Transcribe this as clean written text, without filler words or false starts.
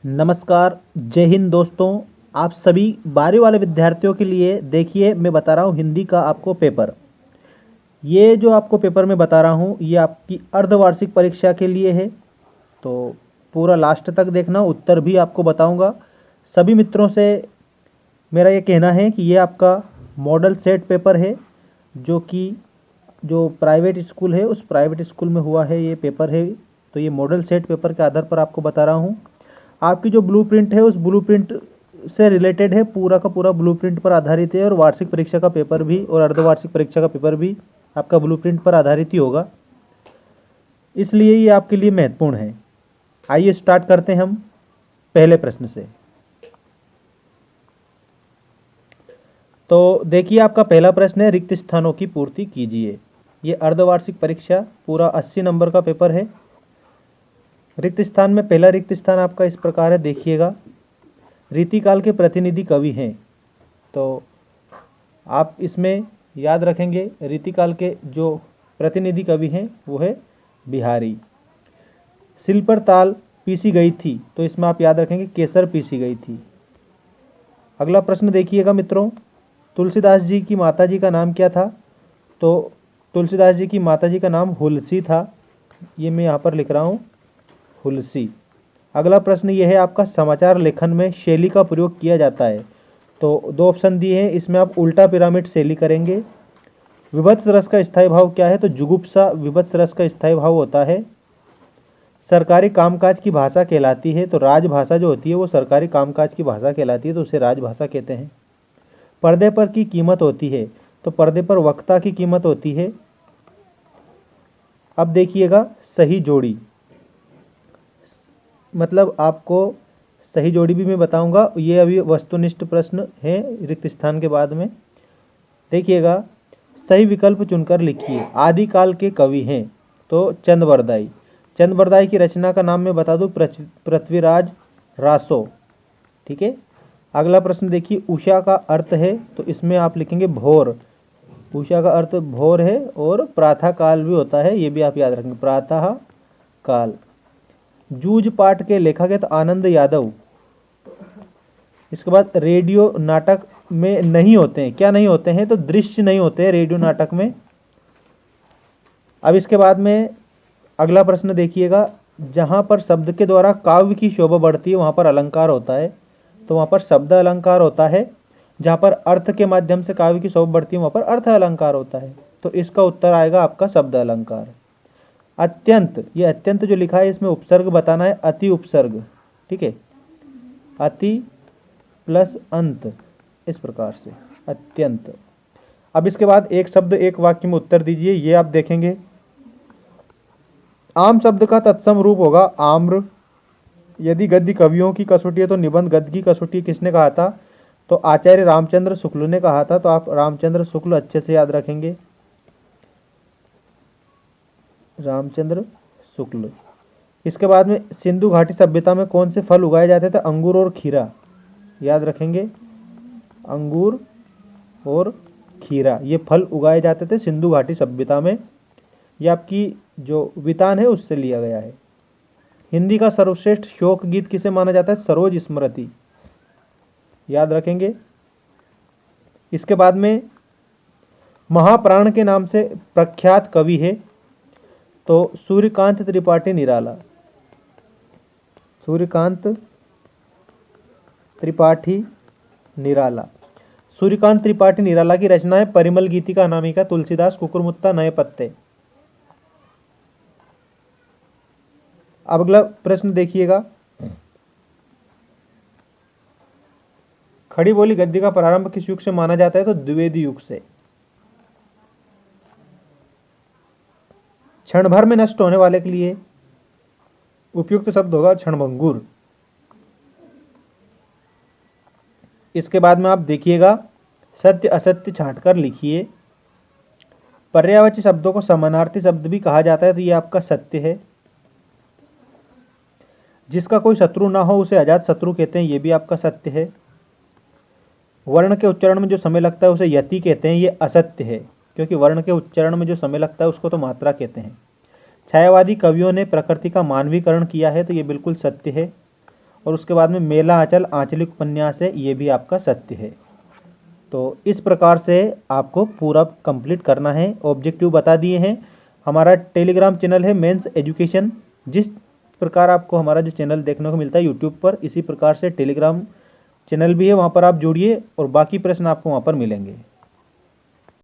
नमस्कार, जय हिंद दोस्तों। आप सभी 12वीं वाले विद्यार्थियों के लिए देखिए मैं बता रहा हूँ हिंदी का आपको पेपर। ये जो आपको पेपर मैं बता रहा हूँ ये आपकी अर्धवार्षिक परीक्षा के लिए है। तो पूरा लास्ट तक देखना, उत्तर भी आपको बताऊँगा। सभी मित्रों से मेरा ये कहना है कि ये आपका मॉडल सेट पेपर है, जो कि जो प्राइवेट स्कूल है उस प्राइवेट स्कूल में हुआ है ये पेपर है। तो ये मॉडल सेट पेपर के आधार पर आपको बता रहा हूँ। आपकी जो ब्लूप्रिंट है उस ब्लूप्रिंट से रिलेटेड है, पूरा का पूरा ब्लूप्रिंट पर आधारित है। और वार्षिक परीक्षा का पेपर भी और अर्धवार्षिक परीक्षा का पेपर भी आपका ब्लूप्रिंट पर आधारित ही होगा, इसलिए ये आपके लिए महत्वपूर्ण है। आइए स्टार्ट करते हैं हम पहले प्रश्न से। तो देखिए आपका पहला प्रश्न है, रिक्त स्थानों की पूर्ति कीजिए। ये अर्धवार्षिक परीक्षा पूरा 80 नंबर का पेपर है। रिक्त स्थान में पहला रिक्त स्थान आपका इस प्रकार है, देखिएगा। रीतिकाल के प्रतिनिधि कवि हैं, तो आप इसमें याद रखेंगे रीतिकाल के जो प्रतिनिधि कवि हैं वो है बिहारी। सिल पर ताल पीसी गई थी, तो इसमें आप याद रखेंगे केसर पीसी गई थी। अगला प्रश्न देखिएगा मित्रों, तुलसीदास जी की माता जी का नाम क्या था? तो तुलसीदास जी की माता जी का नाम हुलसी था। ये मैं यहाँ पर लिख रहा हूँ, हुलसी। अगला प्रश्न ये है आपका, समाचार लेखन में शैली का प्रयोग किया जाता है। तो दो ऑप्शन दिए हैं, इसमें आप उल्टा पिरामिड शैली करेंगे। विभत्स रस का स्थायी भाव क्या है? तो जुगुप्सा विभत्स रस का स्थायी भाव होता है। सरकारी कामकाज की भाषा कहलाती है, तो राजभाषा जो होती है वो सरकारी कामकाज की भाषा कहलाती है, तो उसे राजभाषा कहते हैं। पर्दे पर की कीमत होती है, तो पर्दे पर वक्ता की कीमत होती है। अब देखिएगा सही जोड़ी, मतलब आपको सही जोड़ी भी मैं बताऊंगा। ये अभी वस्तुनिष्ठ प्रश्न है रिक्त स्थान के बाद में। देखिएगा सही विकल्प चुनकर लिखिए। आदिकाल के कवि हैं, तो चंदबरदाई। चंदबरदाई की रचना का नाम मैं बता दूं, पृथ्वीराज रासो। ठीक है। अगला प्रश्न देखिए, उषा का अर्थ है, तो इसमें आप लिखेंगे भोर। उषा का अर्थ भोर है और प्रातः काल भी होता है, ये भी आप याद रखेंगे, प्रातः काल। जूझ पाठ के लेखक है, तो आनंद यादव। इसके बाद रेडियो नाटक में नहीं होते हैं, क्या नहीं होते हैं? तो दृश्य नहीं होते हैं रेडियो नाटक में। अब इसके बाद में अगला प्रश्न देखिएगा, जहाँ पर शब्द के द्वारा काव्य की शोभा बढ़ती है वहाँ पर अलंकार होता है, तो वहाँ पर शब्द अलंकार होता है। जहाँ पर अर्थ के माध्यम से काव्य की शोभा बढ़ती है वहाँ पर अर्थ अलंकार होता है, तो इसका उत्तर आएगा आपका शब्द अलंकार। अत्यंत, ये अत्यंत जो लिखा है इसमें उपसर्ग बताना है, अति उपसर्ग। ठीक है, अति प्लस अंत, इस प्रकार से अत्यंत। अब इसके बाद एक शब्द एक वाक्य में उत्तर दीजिए। ये आप देखेंगे आम शब्द का तत्सम रूप होगा आम्र। यदि गद्य कवियों की कसौटी है तो निबंध गद्य की कसौटी किसने कहा था? तो आचार्य रामचंद्र शुक्ल ने कहा था, तो आप रामचंद्र शुक्ल अच्छे से याद रखेंगे, रामचंद्र शुक्ल। इसके बाद में सिंधु घाटी सभ्यता में कौन से फल उगाए जाते थे? अंगूर और खीरा, याद रखेंगे, अंगूर और खीरा ये फल उगाए जाते थे सिंधु घाटी सभ्यता में। ये आपकी जो वितान है उससे लिया गया है। हिंदी का सर्वश्रेष्ठ शोक गीत किसे माना जाता है? सरोज स्मृति, याद रखेंगे। इसके बाद में महाप्राण के नाम से प्रख्यात कवि है, तो सूर्यकांत त्रिपाठी निराला। सूर्यकांत त्रिपाठी निराला। सूर्यकांत त्रिपाठी निराला की रचना है परिमल गीतिका अनामिका, तुलसीदास, कुकुरमुत्ता, नए पत्ते। अब अगला प्रश्न देखिएगा, खड़ी बोली गद्य का प्रारंभ किस युग से माना जाता है? तो द्विवेदी युग से। क्षण भर में नष्ट होने वाले के लिए उपयुक्त शब्द होगा क्षणभंगुर। इसके बाद में आप देखिएगा सत्य असत्य छांटकर लिखिए। पर्यायवाची शब्दों को समानार्थी शब्द भी कहा जाता है, तो ये आपका सत्य है। जिसका कोई शत्रु ना हो उसे अजात शत्रु कहते हैं, ये भी आपका सत्य है। वर्ण के उच्चारण में जो समय लगता है उसे यति कहते हैं, ये असत्य है, क्योंकि वर्ण के उच्चारण में जो समय लगता है उसको तो मात्रा कहते हैं। छायावादी कवियों ने प्रकृति का मानवीकरण किया है, तो ये बिल्कुल सत्य है। और उसके बाद में मेला आंचल आंचलिक उपन्यास है, ये भी आपका सत्य है। तो इस प्रकार से आपको पूरा कंप्लीट करना है। ऑब्जेक्टिव बता दिए हैं। हमारा टेलीग्राम चैनल है मेंस एजुकेशन। जिस प्रकार आपको हमारा जो चैनल देखने को मिलता है यूट्यूब पर, इसी प्रकार से टेलीग्राम चैनल भी है, वहाँ पर आप जुड़िए और बाकी प्रश्न आपको वहाँ पर मिलेंगे।